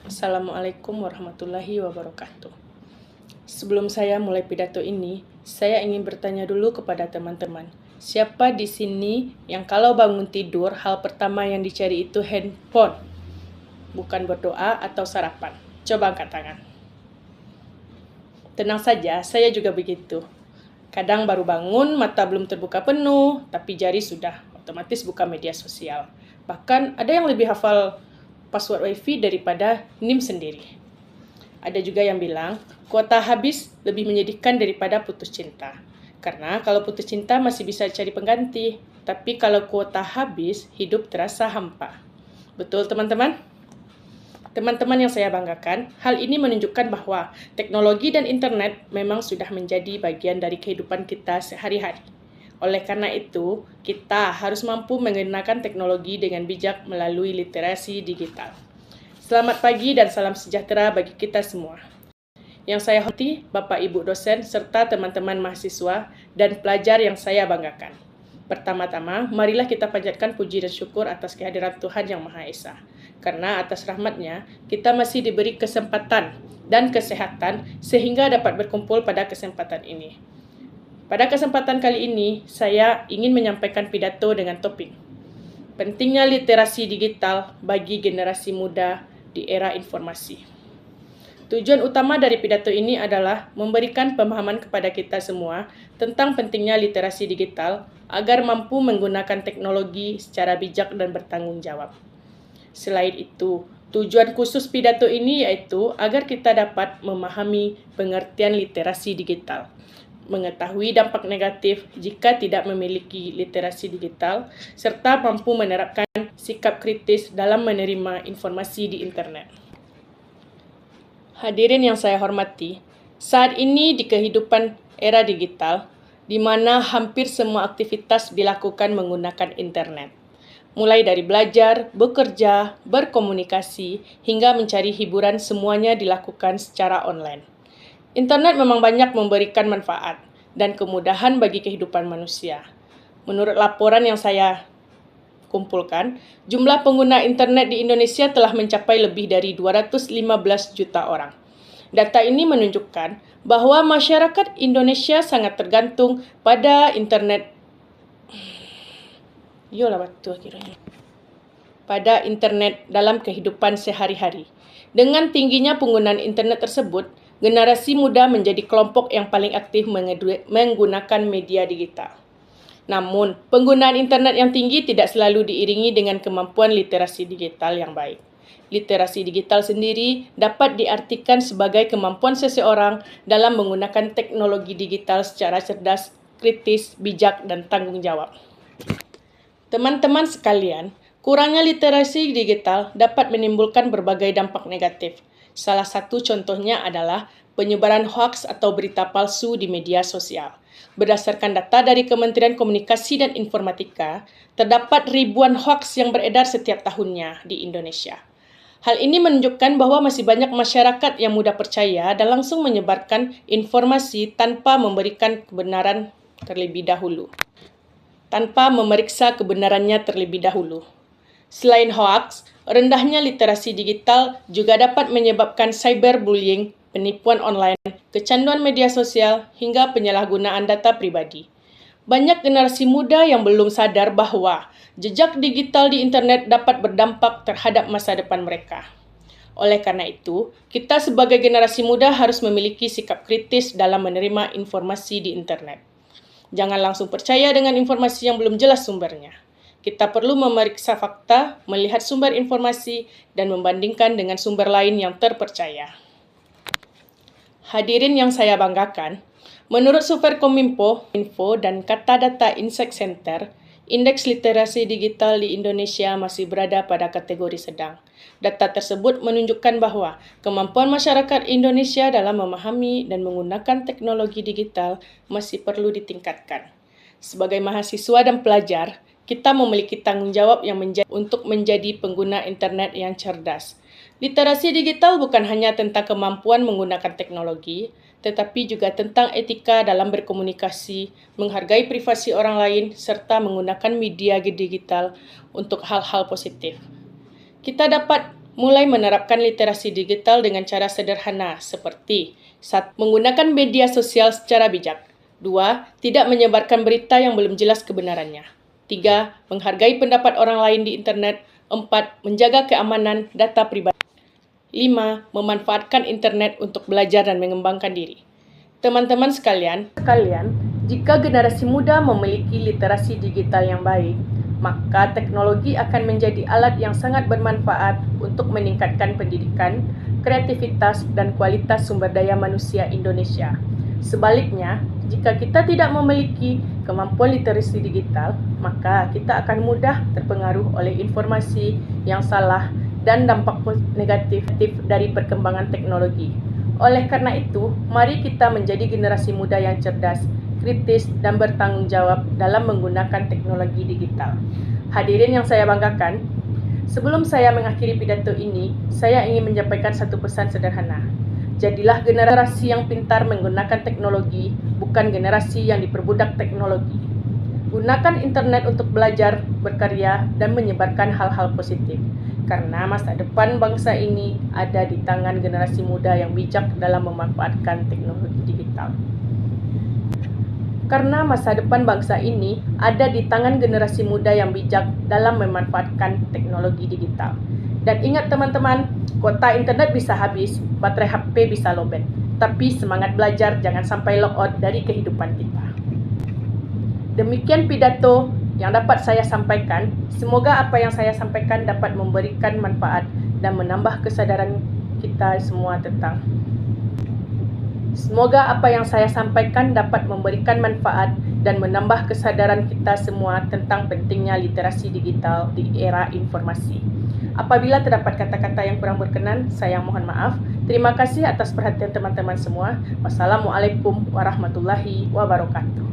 Assalamualaikum warahmatullahi wabarakatuh. Sebelum saya mulai pidato ini, saya ingin bertanya dulu kepada teman-teman. Siapa di sini yang kalau bangun tidur, hal pertama yang dicari itu handphone, bukan berdoa atau sarapan? Coba angkat tangan. Tenang saja, saya juga begitu. Kadang baru bangun, mata belum terbuka penuh, tapi jari sudah otomatis buka media sosial. Bahkan ada yang lebih hafal password WiFi daripada NIM sendiri. Ada juga yang bilang, kuota habis lebih menyedihkan daripada putus cinta. Karena kalau putus cinta masih bisa cari pengganti, tapi kalau kuota habis, hidup terasa hampa. Betul teman-teman? Teman-teman yang saya banggakan, hal ini menunjukkan bahwa teknologi dan internet memang sudah menjadi bagian dari kehidupan kita sehari-hari. Oleh karena itu, kita harus mampu menggunakan teknologi dengan bijak melalui literasi digital. Selamat pagi dan salam sejahtera bagi kita semua. Yang saya hormati Bapak Ibu dosen serta teman-teman mahasiswa dan pelajar yang saya banggakan. Pertama-tama, marilah kita panjatkan puji dan syukur atas kehadiran Tuhan Yang Maha Esa. Karena atas rahmat-Nya, kita masih diberi kesempatan dan kesehatan sehingga dapat berkumpul pada kesempatan ini. Pada kesempatan kali ini, saya ingin menyampaikan pidato dengan topik pentingnya literasi digital bagi generasi muda di era informasi. Tujuan utama dari pidato ini adalah memberikan pemahaman kepada kita semua tentang pentingnya literasi digital agar mampu menggunakan teknologi secara bijak dan bertanggung jawab. Selain itu, tujuan khusus pidato ini yaitu agar kita dapat memahami pengertian literasi digital, mengetahui dampak negatif jika tidak memiliki literasi digital, serta mampu menerapkan sikap kritis dalam menerima informasi di internet. Hadirin yang saya hormati, saat ini di kehidupan era digital, di mana hampir semua aktivitas dilakukan menggunakan internet. Mulai dari belajar, bekerja, berkomunikasi, hingga mencari hiburan semuanya dilakukan secara online. Internet memang banyak memberikan manfaat dan kemudahan bagi kehidupan manusia. Menurut laporan yang saya kumpulkan, jumlah pengguna internet di Indonesia telah mencapai lebih dari 215 juta orang. Data ini menunjukkan bahwa masyarakat Indonesia sangat tergantung pada internet. Pada internet dalam kehidupan sehari-hari. Dengan tingginya penggunaan internet tersebut, generasi muda menjadi kelompok yang paling aktif menggunakan media digital. Namun, penggunaan internet yang tinggi tidak selalu diiringi dengan kemampuan literasi digital yang baik. Literasi digital sendiri dapat diartikan sebagai kemampuan seseorang dalam menggunakan teknologi digital secara cerdas, kritis, bijak, dan tanggung jawab. Teman-teman sekalian, kurangnya literasi digital dapat menimbulkan berbagai dampak negatif. Salah satu contohnya adalah penyebaran hoaks atau berita palsu di media sosial. Berdasarkan data dari Kementerian Komunikasi dan Informatika, terdapat ribuan hoaks yang beredar setiap tahunnya di Indonesia. Hal ini menunjukkan bahwa masih banyak masyarakat yang mudah percaya dan langsung menyebarkan informasi tanpa memberikan kebenaran terlebih dahulu, tanpa memeriksa kebenarannya terlebih dahulu. Selain hoaks, rendahnya literasi digital juga dapat menyebabkan cyberbullying, penipuan online, kecanduan media sosial, hingga penyalahgunaan data pribadi. Banyak generasi muda yang belum sadar bahwa jejak digital di internet dapat berdampak terhadap masa depan mereka. Oleh karena itu, kita sebagai generasi muda harus memiliki sikap kritis dalam menerima informasi di internet. Jangan langsung percaya dengan informasi yang belum jelas sumbernya. Kita perlu memeriksa fakta, melihat sumber informasi, dan membandingkan dengan sumber lain yang terpercaya. Hadirin yang saya banggakan, menurut survei Kominfo dan Kata Data Insight Center, indeks literasi digital di Indonesia masih berada pada kategori sedang. Data tersebut menunjukkan bahwa kemampuan masyarakat Indonesia dalam memahami dan menggunakan teknologi digital masih perlu ditingkatkan. Sebagai mahasiswa dan pelajar, kita memiliki tanggung jawab yang untuk menjadi pengguna internet yang cerdas. Literasi digital bukan hanya tentang kemampuan menggunakan teknologi, tetapi juga tentang etika dalam berkomunikasi, menghargai privasi orang lain, serta menggunakan media digital untuk hal-hal positif. Kita dapat mulai menerapkan literasi digital dengan cara sederhana seperti 1. Menggunakan media sosial secara bijak. 2. Tidak menyebarkan berita yang belum jelas kebenarannya. 3. Menghargai pendapat orang lain di internet. 4. Menjaga keamanan data pribadi. 5. Memanfaatkan internet untuk belajar dan mengembangkan diri. Teman-teman sekalian, jika generasi muda memiliki literasi digital yang baik, maka teknologi akan menjadi alat yang sangat bermanfaat untuk meningkatkan pendidikan, kreativitas, dan kualitas sumber daya manusia Indonesia. Sebaliknya, jika kita tidak memiliki kemampuan literasi digital, maka kita akan mudah terpengaruh oleh informasi yang salah dan dampak negatif dari perkembangan teknologi. Oleh karena itu, mari kita menjadi generasi muda yang cerdas, kritis, dan bertanggung jawab dalam menggunakan teknologi digital. Hadirin yang saya banggakan, sebelum saya mengakhiri pidato ini, saya ingin menyampaikan satu pesan sederhana. Jadilah generasi yang pintar menggunakan teknologi, bukan generasi yang diperbudak teknologi. Gunakan internet untuk belajar, berkarya, dan menyebarkan hal-hal positif. Karena masa depan bangsa ini ada di tangan generasi muda yang bijak dalam memanfaatkan teknologi digital. Karena masa depan bangsa ini ada di tangan generasi muda yang bijak dalam memanfaatkan teknologi digital. Dan ingat teman-teman, kuota internet bisa habis, baterai HP bisa lowbat. Tapi semangat belajar jangan sampai logout dari kehidupan kita. Demikian pidato yang dapat saya sampaikan. Semoga apa yang saya sampaikan dapat memberikan manfaat dan menambah kesadaran kita semua tentang Semoga apa yang saya sampaikan dapat memberikan manfaat dan menambah kesadaran kita semua tentang pentingnya literasi digital di era informasi. Apabila terdapat kata-kata yang kurang berkenan, saya mohon maaf. Terima kasih atas perhatian teman-teman semua. Wassalamualaikum warahmatullahi wabarakatuh.